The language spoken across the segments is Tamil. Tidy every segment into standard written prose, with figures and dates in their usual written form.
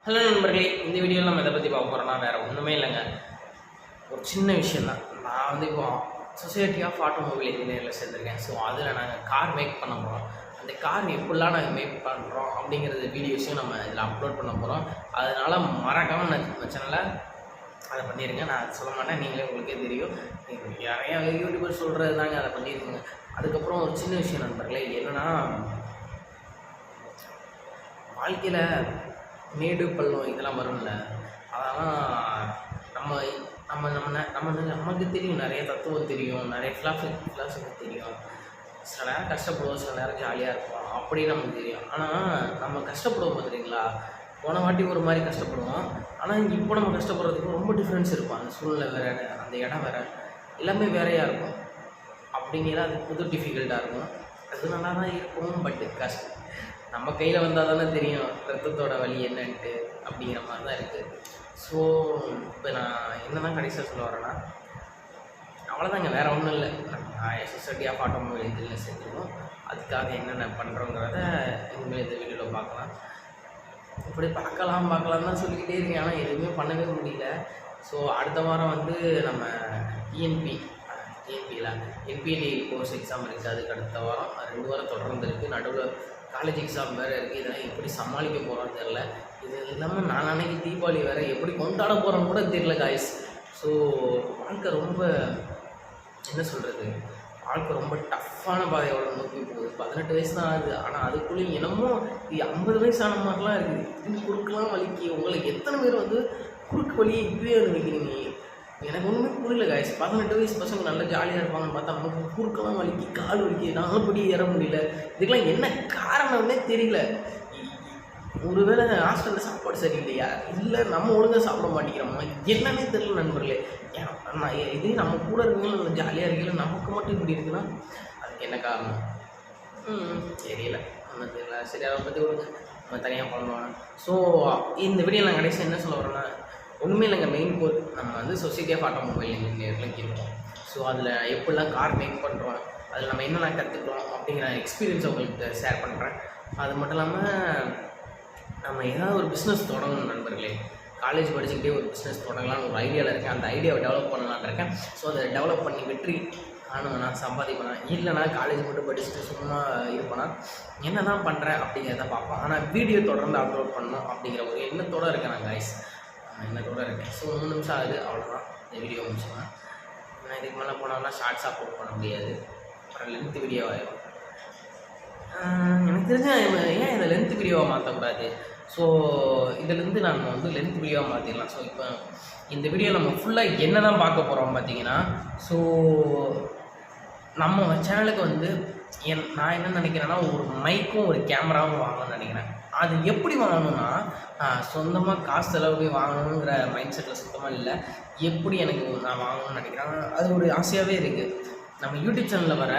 ஹலோ நண்பர்களே, இந்த வீடியோவில் நம்ம எதை பற்றி பார்க்க போகிறோம்னா வேறு ஒன்றுமே இல்லைங்க. ஒரு சின்ன விஷயந்தான். நான் வந்து இப்போ சொசைட்டி ஆஃப் ஆட்டோமொபைல் இன்ஜினியரில் சேர்ந்துருக்கேன். ஸோ அதில் நாங்கள் கார் மேக் பண்ண போகிறோம். அந்த கார் எப்படிலாம் நாங்கள் மேக் பண்ணுறோம் அப்படிங்கிறது வீடியோஸையும் நம்ம இதில் அப்லோட் பண்ண போகிறோம். அதனால் மறக்காமல் நம்ம சேனலை அதை பண்ணிடுங்க. நான் அதை சொல்ல மாட்டேன், நீங்களே உங்களுக்கே தெரியும். நிறையா யூடியூபர் சொல்கிறது தாங்க, அதை பண்ணிடுங்க. அதுக்கப்புறம் ஒரு சின்ன விஷயம் நண்பர்களே, என்னென்னா வாழ்க்கையில் மேடு பள்ளம் இதெல்லாம் வரும்ல, அதெல்லாம் நம்ம நம்ம நம்ம நம்ம நமக்கு தெரியும், நிறைய தத்துவம் தெரியும், நிறைய ஃபிலாசபி தெரியும். சில நேரம் கஷ்டப்படுவோம், சில நேரம் ஜாலியாக இருப்போம், அப்படின்னு நமக்கு தெரியும். ஆனால் நம்ம கஷ்டப்படுவோம் பார்த்துறீங்களா, போன வாட்டி ஒரு மாதிரி கஷ்டப்படுவோம், ஆனால் இப்போ நம்ம கஷ்டப்படுறதுக்கு ரொம்ப டிஃப்ரென்ஸ் இருக்கும். அந்த சூழ்நிலை வேறு, அந்த இடம் வேறு, எல்லாமே வேறையாக இருக்கும். அப்படிங்கிற அது புது டிஃபிகல்ட்டாக இருக்கும். அது நல்லா தான் இருக்கும், பட் கஷ்டம் நம்ம கையில் வந்தால் தானே தெரியும் ரத்தத்தோட வலி என்னன்ட்டு, அப்படிங்கிற மாதிரி தான் இருக்குது. ஸோ இப்போ நான் என்ன தான் கடைசியாக சொல்ல வரேன்னா, அவ்வளோதாங்க, வேறு ஒன்றும் இல்லை. நான் சொசைட்டி ஆஃப் ஆட்டோமொபைல் இன்ஜினியரில் சேர்ந்துருக்கோம். அதுக்காக என்னென்ன பண்ணுறோங்கிறத இனிமேல் இந்த வீடியோவில் பார்க்கலாம். இப்படி பார்க்கலாம் தான் சொல்லிக்கிட்டே இருக்கேன், ஆனால் எதுவுமே பண்ணவே முடியல. ஸோ அடுத்த வாரம் வந்து நம்ம டிஎன்பியில் என்பிடி கோர்ஸ் எக்ஸாம் இருக்குது. அதுக்கு அடுத்த வாரம் 2 வாரம் தொடர்ந்து இருக்குது. நடுவில் காலேஜ் எக்ஸாம் வேறு இருக்குது. இதெல்லாம் எப்படி சமாளிக்க போகிறோன்னு தெரில. இது இல்லாமல் நான் அன்றைக்கி தீபாவளி வேறு எப்படி கொண்டாட போகிறோன்னு கூட தெரியல காய்ஸ். ஸோ வாழ்க்கை ரொம்ப என்ன சொல்கிறது, வாழ்க்கை ரொம்ப டஃப்பான பாதையோட நோக்கி போகுது. 18 வயசு தான் ஆகுது, ஆனால் அதுக்குள்ளேயும் என்னமோ 50 வயசான மாதிரிலாம் இருக்குது. இது குறுக்கெலாம் வலிக்கு. உங்களுக்கு எத்தனை பேர் வந்து குறுக்கு வலியை இப்பவே வைக்கிறீங்க? எனக்கு ஒன்றுமே புரியல காய்ஸ். 18 வயசு பசங்க நல்லா ஜாலியாக இருப்பாங்கன்னு பார்த்தா நமக்கு குறுக்கெல்லாம் வலிக்கு, கால் வலிக்கு, நாலுபடி ஏற முடியல. இதுக்கெல்லாம் என்ன காரணம்னே தெரியல. ஒருவேளை ஹாஸ்டலில் சாப்பாடு சரியில்லையா, இல்லை நம்ம ஒழுங்காக சாப்பிட மாட்டேங்கிறோமா, என்னன்னே தெரியல நண்பர்களே. நான் இதே நம்ம கூட இருக்கீங்களா ஜாலியாக இருக்கீங்களா, நமக்கு மட்டும் இப்படி இருக்குன்னா அதுக்கு என்ன காரணம் தெரியல, ஒன்றும் தெரியல. சரி, அதை பற்றி கொடுங்க, நம்ம தனியாக பண்ணுவோம். ஸோ இந்த வீடியோ நான் கடைசி என்ன சொல்ல வரேன்னா, ஒன்றுமே இல்லைங்க. மெயின் கோர் நம்ம வந்து சொசைட்டி ஆஃப் ஆட்டோமொபைல் இன்ஜினியரில் இருக்கோம். ஸோ அதில் எப்படிலாம் கார் மேக் பண்ணுறோம், அதில் நம்ம என்னெல்லாம் கற்றுக்குறோம் அப்படிங்கிற எக்ஸ்பீரியன்ஸை உங்களுக்கு ஷேர் பண்ணுறேன். அது மட்டும் இல்லாமல் நம்ம ஏதாவது ஒரு பிஸ்னஸ் தொடங்கணும் நண்பர்களே. காலேஜ் படிச்சுக்கிட்டே ஒரு பிஸ்னஸ் தொடங்கலாம்னு ஒரு ஐடியாவில் இருக்கேன். அந்த ஐடியாவை டெவலப் பண்ணலான்னு இருக்கேன். ஸோ அதை டெவலப் பண்ணி வெற்றி காணுவேண்ணா, சம்பாதிப்பேனா, இல்லைனா காலேஜ் மட்டும் படிச்சுட்டு சும்மா இருப்பேனா, என்ன தான் பண்ணுறேன் அப்படிங்கிறத பார்ப்போம். ஆனால் வீடியோ தொடர்ந்து அப்லோட் பண்ணணும் அப்படிங்கிற ஒரு எண்ணத்தோடு இருக்கேன் நான் காய்ஸ், எண்ணத்தோடு இருக்கேன். ஸோ 3 நிமிஷம் ஆகுது, அவ்வளோதான் இந்த வீடியோ முடிச்சுன்னா. நான் இதுக்கு மேலே போனோம்னா ஷார்ட்ஸ் அப்லோட் பண்ண முடியாது, அப்புறம் லென்த் வீடியோ ஆகிடும். எனக்கு தெரிஞ்ச ஏன் இதை லென்த் வீடியோவாக மாற்றக்கூடாது? ஸோ இதிலேருந்து நான் வந்து லென்த் வீடியோவாக மாற்றிடலாம். ஸோ இப்போ இந்த வீடியோ நம்ம ஃபுல்லாக என்ன தான் பார்க்க போகிறோம் பார்த்தீங்கன்னா, ஸோ நம்ம சேனலுக்கு வந்து நான் என்ன நினைக்கிறேன்னா, ஒரு மைக்கும் ஒரு கேமராவும் வாங்கணும்னு நினைக்கிறேன். அது எப்படி வாங்கணும்னா, சொந்தமாக காசு செலவு போய் வாங்கணுங்கிற மைண்ட் செட்டில் சுத்தமாக இல்லை. எப்படி எனக்கு நான் வாங்கணும்னு நினைக்கிறேன், அது ஒரு ஆசையாகவே இருக்குது. நம்ம யூடியூப் சேனலில் வர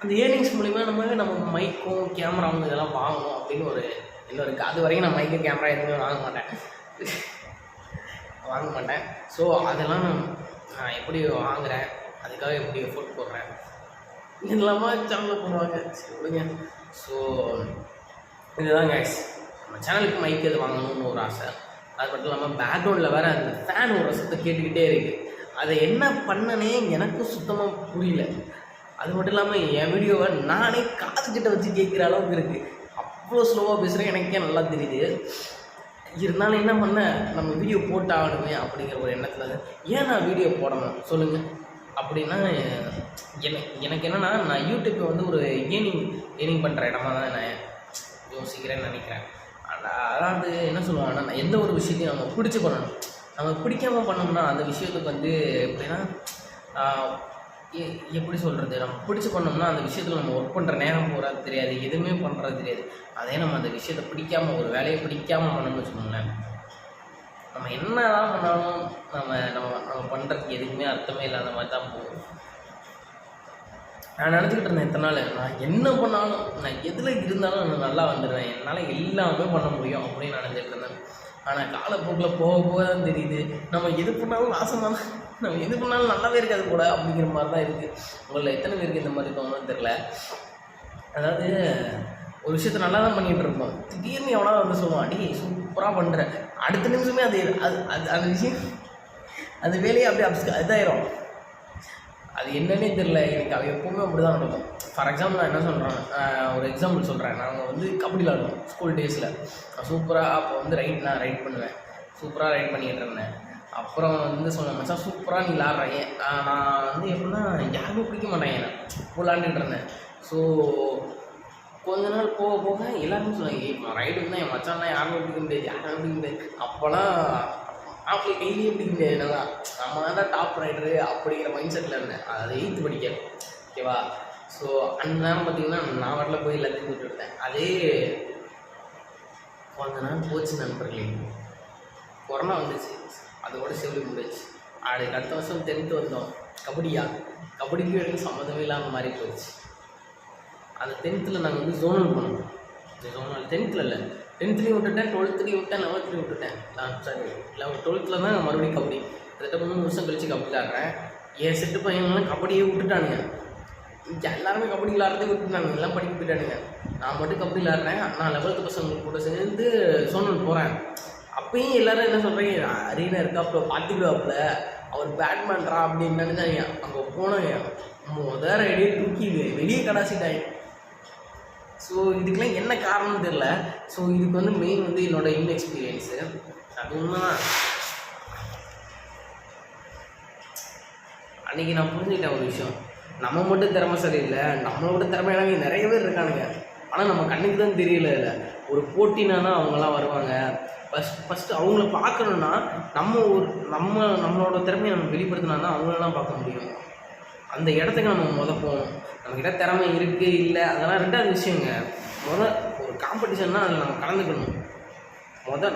அந்த ஏர்னிங்ஸ் மூலிமா நம்ம மைக்கும் கேமராவும் இதெல்லாம் வாங்கணும் அப்படின்னு ஒரு எண்ணம் இருக்குது. அது வரைக்கும் நான் மைக்கு கேமரா எதுவுமே வாங்க மாட்டேன். ஸோ அதெல்லாம் நான் எப்படி வாங்குகிறேன், அதுக்காக எப்படி எஃபோர்ட் போடுறேன், இதெல்லாமா சேனலில் போடுவாங்க. சரி விடுங்க. ஸோ இதுதான் கைஸ், நம்ம சேனலுக்கு மைக் எது வாங்கணும்னு ஒரு ஆசை. அது மட்டும் இல்லாமல் பேக்ரவுண்டில் வேறு அந்த ஃபேன் ஒரு ரசத்தை கேட்டுக்கிட்டே இருக்குது. அதை என்ன பண்ணனே எனக்கும் சுத்தமாக புரியல. அது மட்டும் இல்லாமல் என் வீடியோவை நானே காதுகிட்ட வச்சு கேட்குற அளவுக்கு இருக்குது. அவ்வளோ ஸ்லோவாக பேசுகிறேன், எனக்கே நல்லா தெரியுது. இருந்தாலும் என்ன பண்ண, நம்ம வீடியோ போட்டாகணுமே அப்படிங்கிற ஒரு எண்ணத்தில் ஏன் நான் வீடியோ போடணும் சொல்லுங்கள். அப்படின்னா எனக்கு என்னென்னா, நான் யூடியூப்பை வந்து ஒரு ஏர்னிங் பண்ணுற இடமா தான் நான் யோசிக்கிறேன்னு நினைக்கிறேன். அதாவது என்ன சொல்லுவாங்கன்னா, நான் எந்த ஒரு விஷயத்தையும் நம்ம பிடிச்சி பண்ணணும். நம்ம பிடிக்காமல் பண்ணோம்னா அந்த விஷயத்துக்கு வந்து எப்படின்னா, எப்படி சொல்கிறது, நம்ம பிடிச்சி பண்ணோம்னா அந்த விஷயத்தில் நம்ம ஒர்க் பண்ணுற நேரம் போகிறது தெரியாது, எதுவுமே பண்ணுறது தெரியாது. அதே நம்ம அந்த விஷயத்தை பிடிக்காமல், ஒரு வேலையை பிடிக்காமல் பண்ணணும்னு வச்சுக்கோங்களேன், நம்ம என்ன தான் பண்ணாலும் நம்ம பண்ணுறதுக்கு எதுக்குமே அர்த்தமே இல்லாத மாதிரி தான் போகும். நான் நினச்சிக்கிட்டு இருந்தேன் இத்தனை நாள், நான் என்ன பண்ணாலும், நான் எதில் இருந்தாலும் நான் நல்லா வந்துடுவேன், என்னால் எல்லாமே பண்ண முடியும் அப்படின்னு நினச்சிட்டு இருந்தேன். ஆனால் காலப்போக்கில் போக தான் தெரியுது, நம்ம எது பண்ணாலும் நாசமாக, நம்ம எது பண்ணாலும் நல்லாவே இருக்காது கூட அப்படிங்கிற மாதிரி தான் இருக்குது. உங்களில் எத்தனை பேருக்கு இந்த மாதிரி தோணுன்னு தெரில. அதாவது ஒரு விஷயத்த நல்லா தான் பண்ணிகிட்டு இருப்போம், திடீர்னு எவனா வந்து சொல்லுவான், டேய் சூப்பராக பண்ணுற, அடுத்த நிமிஷமே அது அது அது அந்த விஷயம் அந்த வேலையை அப்படியே இதாயிரும். அது என்னன்னே தெரில எனக்கு. அது எப்போவுமே அப்படி தான் நடக்கும். ஃபார் எக்ஸாம்பிள் நான் என்ன சொல்கிறேன், ஒரு எக்ஸாம்பிள் சொல்கிறேன். நாங்கள் வந்து கபடி விளாடுவோம் ஸ்கூல் டேஸில். நான் சூப்பராக அப்போ வந்து நான் ரைட் பண்ணுவேன், சூப்பராக ரைட் பண்ணிகிட்டு இருந்தேன். அப்புறம் வந்து சொன்னேன், மச்சான் சூப்பராக நீ விளாட்றேன். நான் வந்து எப்படின்னா யாருமே பிடிக்க மாட்டேன், நான் விளாண்டுட்டு இருந்தேன். ஸோ கொஞ்ச நாள் போக போக எல்லாருமே சொன்னாங்க, ரைடுக்கு தான் என் மச்சான்லாம் யாருமே பிடிக்க முடியாது, யாருமே பிடிக்க முடியாது. அப்போலாம் அப்படி கையிலேயே பிடிக்க முடியாது, என்னன்னா நம்ம தான் டாப் ரைடரு அப்படிங்கிற மைண்ட் செட்டில் இருந்தேன். அது 8th படிக்க, ஓகேவா. ஸோ அந்த நேரம் பார்த்திங்கன்னா நான் வரல போய் எல்லாத்தையும் கூப்பிட்டு இருந்தேன். அதே கொஞ்ச நாள் போச்சு நண்பர்களே, கொரோனா வந்துச்சு, அதோட செவிலி முடிச்சு. அதுக்கு அடுத்த வருஷம் 10th வந்தோம். கபடிக்கு எனக்கு சம்மந்தமே இல்லாமல் மாறி போயிடுச்சு. அந்த 10th நாங்கள் வந்து ஜோனல் போனோம். ஜோனல் 10th இல்லை, 10th விட்டுட்டேன், 12th விட்டேன், 11th விட்டுட்டேன். நான் சாரி 12th தான் மறுபடியும் கபடி. கிட்டத்தட்ட 3 வருஷம் கழிச்சு கபடி விளாட்றேன். என் செட்டு பையன்லாம் கபடியே விட்டுட்டானுங்க. எல்லாருமே கபடி விளாட்றதே விட்டுட்டானுங்க, எல்லாம் படிக்க போயிட்டானுங்க. நான் மட்டும் கபடி விளாட்றேன். நான் 11th பசங்க கூட சேர்ந்து சோனல் போகிறேன். அப்பயும் எல்லோரும் என்ன சொல்கிறீங்க, அரியனா இருக்காப்புல பார்த்துக்கிடுவாப்புல, அவர் பேட்மேன்ரா அப்படின்னு நினைச்சாங்க. அங்கே போனாங்க, முதல் ஐடியே தூக்கி வெளியே கடாசிட்டாங்க. ஸோ இதுக்கெலாம் என்ன காரணம்னு தெரில. ஸோ இதுக்கு வந்து மெயின் வந்து என்னோடய இன்எக்ஸ்பீரியன்ஸு. அது உண்மைதான். அன்றைக்கி நான் புரிஞ்சுக்கிட்டேன் ஒரு விஷயம், நம்ம மட்டும் திறமைசாலி இல்லை, நம்மளோட திறமையானவங்க நிறைய பேர் இருக்கானுங்க. ஆனால் நம்ம கண்ணுக்கு தான் தெரியல. இல்லை ஒரு போட்டினா தான் அவங்களாம் வருவாங்க. ஃபஸ்ட்டு அவங்கள பார்க்கணுன்னா நம்மளோட திறமையை நம்ம வெளிப்படுத்தினா தான் அவங்களெல்லாம் பார்க்க முடியும். அந்த இடத்துக்கு நம்ம போகணும். நம்மக்கிட்ட திறமை இருக்குது இல்லை அதெல்லாம் ரெண்டாவது விஷயங்க. ஒரு காம்படிஷன்னா அதில் நம்ம கலந்துக்கணும்.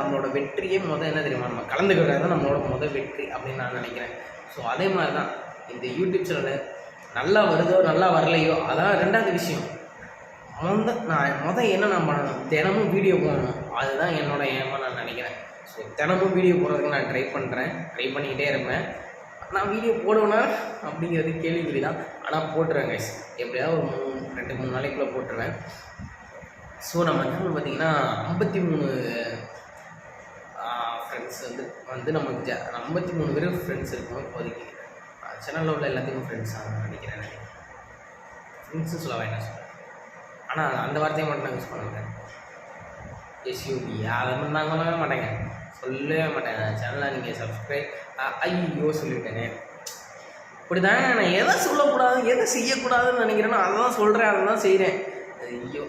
நம்மளோட வெற்றியே என்ன தெரியுமா, நம்ம கலந்துக்கிறது தான் நம்மளோட வெற்றி அப்படின்னு நான் நினைக்கிறேன். ஸோ அதே மாதிரி தான் இந்த யூடியூப் சேனல் நல்லா வருதோ நல்லா வரலையோ அதெல்லாம் ரெண்டாவது விஷயம். நான் என்ன நான் பண்ணணும், தினமும் வீடியோ போடணும். அதுதான் என்னோட ஏமா நான் நினைக்கிறேன். ஸோ தினமும் வீடியோ போடுறதுக்கு நான் ட்ரை பண்ணிக்கிட்டே இருப்பேன். நான் வீடியோ போடுவேனா அப்படிங்கிறது கேள்விக்குறி தான், ஆனால் போட்டுருவேன் கைஸ். எப்படியாவது ஒரு 2-3 நாளைக்குள்ளே போட்டுருவேன். ஸோ நம்ம சேனல் பார்த்திங்கன்னா 53 ஃப்ரெண்ட்ஸ் வந்து நமக்கு 53 பேர் ஃப்ரெண்ட்ஸ் இருக்கும் இப்போதைக்கு. சேனலில் உள்ள எல்லாத்துக்கும் ஃப்ரெண்ட்ஸாக நினைக்கிறேன். ஃப்ரெண்ட்ஸுன்னு சொல்லவா என்ன சொல்கிறேன், ஆனால் அந்த வார்த்தையை மட்டும் நான் யூஸ் பண்ணுவேன். எஸ்யூபி அதை மட்டும் நான் சொல்லவே மாட்டேங்க, சொல்லவே மாட்டேன். சேனலை நீங்கள் சப்ஸ்கிரைப் ஐயோ சொல்லிவிட்டேனே. இப்படி தாங்க நான் எதை சொல்லக்கூடாது எதை செய்யக்கூடாதுன்னு நினைக்கிறேன்னா அதை தான் சொல்கிறேன், அதை தான் செய்கிறேன். ஐயோ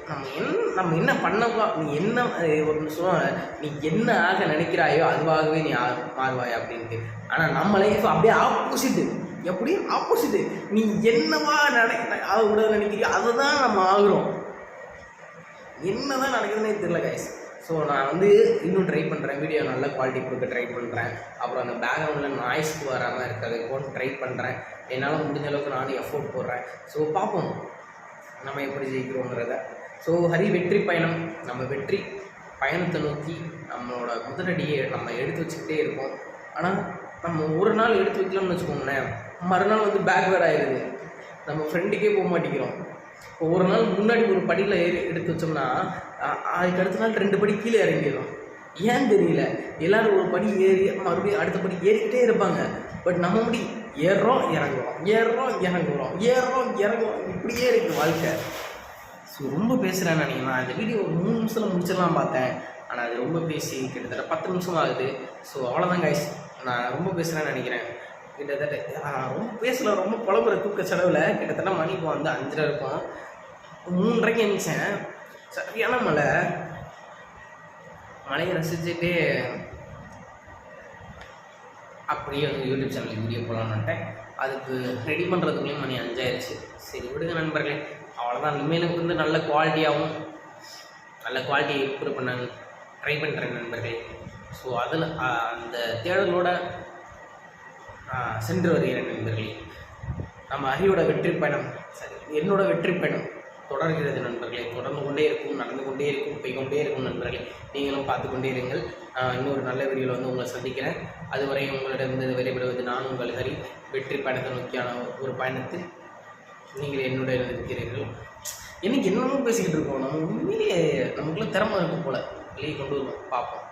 நம்ம என்ன பண்ணப்பா, நீ என்ன ஒரு நிமிஷம் நீ என்ன ஆக நினைக்கிறாயோ அதுவாகவே நீ மாறுவாய் அப்படின்ட்டு. ஆனால் நம்ம லைஃப் அப்படியே ஆப்போசிட்டு. எப்படி ஆப்போசிட்டு, நீ என்னவா ஆகக்கூடாதுன்னு நினைக்கிறியோ அதை தான் நம்ம ஆகுறோம். என்ன தான் நடக்குதுன்னே தெரியல கைஸ். ஸோ நான் வந்து இன்னும் ட்ரை பண்ணுறேன், வீடியோ நல்ல குவாலிட்டி கொடுக்க ட்ரை பண்ணுறேன். அப்புறம் அந்த பேக்ரவுண்டில் நாய்ஸ்க்கு வராமல் இருக்கிறது போட்டு ட்ரை பண்ணுறேன். என்னால் முடிஞ்ச அளவுக்கு நானும் எஃபோர்ட் போடுறேன். ஸோ பார்ப்போம் நம்ம எப்படி ஜெயிக்கிறோங்கிறத. ஸோ வெற்றி பயணம், நம்ம வெற்றி பயணத்தை நோக்கி நம்மளோட முதலடியை நம்ம எடுத்து வச்சுக்கிட்டே இருக்கோம். ஆனால் நம்ம ஒரு நாள் எடுத்து வைக்கலாம்னு வச்சுக்கோங்களேன், மறுநாள் வந்து பேக்வேர்ட் ஆகிடுது, நம்ம ஃப்ரெண்டுக்கே போக மாட்டேங்கிறோம். இப்போ ஒரு நாள் முன்னாடி ஒரு படியில் எடுத்து வச்சோம்னா அதுக்கு அடுத்த நாள் 2 படி கீழே இறங்கிடும். ஏன் தெரியல, எல்லோரும் ஒரு படி ஏறி மறுபடியும் அடுத்த படி ஏறிக்கிட்டே இருப்பாங்க. பட் நம்ம முடி ஏறுறோம் இறங்குறோம், இப்படியே இருக்குது வாழ்க்கை. ஸோ ரொம்ப பேசுகிறேன் நினைக்கிறேன். அந்த வீடியோ ஒரு 3 நிமிஷத்தில் முடிச்சிடலாம் பார்த்தேன், ஆனால் அது ரொம்ப பேசி கிட்டத்தட்ட 10 நிமிஷம் ஆகுது. ஸோ அவ்வளோதான் கைஸ், நான் ரொம்ப பேசுகிறேன்னு நினைக்கிறேன். கிட்டத்தட்ட ரொம்ப பேசல, ரொம்ப புலம்புற தூக்க செலவில் கிட்டத்தட்ட மணி இப்போ வந்து 5:30 இருக்கும். 3:30 எழுந்திரிச்சேன். சரியான மழையை ரசிச்சுட்டு அப்படியே வந்து யூடியூப் சேனலுக்கு வீடியோ போடலான்னுட்டேன். அதுக்கு ரெடி பண்ணுறதுக்குள்ளேயும் மணி 5 ஆயிடுச்சு. சரி விடுங்க நண்பர்களே, அவ்வளோதான். இனிமேலுக்கு வந்து நல்ல குவாலிட்டியாகவும் நல்ல குவாலிட்டி இம்ப்ரூவ் பண்ண ட்ரை பண்ணுறேன் நண்பர்களே. ஸோ அதில் அந்த தேடலோட சென்று வருகிறேன் நண்பர்களே. நம்ம ஹரியோட வெற்றி பயணம், சரி என்னோட வெற்றி பயணம் தொடர்கிறது நண்பர்களே. தொடர்ந்து கொண்டே இருக்கும், நடந்து கொண்டே இருக்கும், போய்கொண்டே இருக்கும் நண்பர்களே. நீங்களும் பார்த்து கொண்டே இருங்கள். இன்னொரு நல்ல வீடியோவில் வந்து உங்களை சந்திக்கிறேன். அதுவரை உங்களிடமிருந்து விடைபெறுவது நான் உங்கள் ஹரி. வெற்றி பயணத்தை நோக்கியான ஒரு பயணத்தில் நீங்கள் என்னுடைய இருக்கிறீர்கள். என்னைக்கு என்னமோ பேசிக்கிட்டு இருக்கோம். நம்ம உண்மையிலேயே நமக்குள்ள திறமை இருக்கும் போல் வெளியே கொண்டு வருவோம், பார்ப்போம்.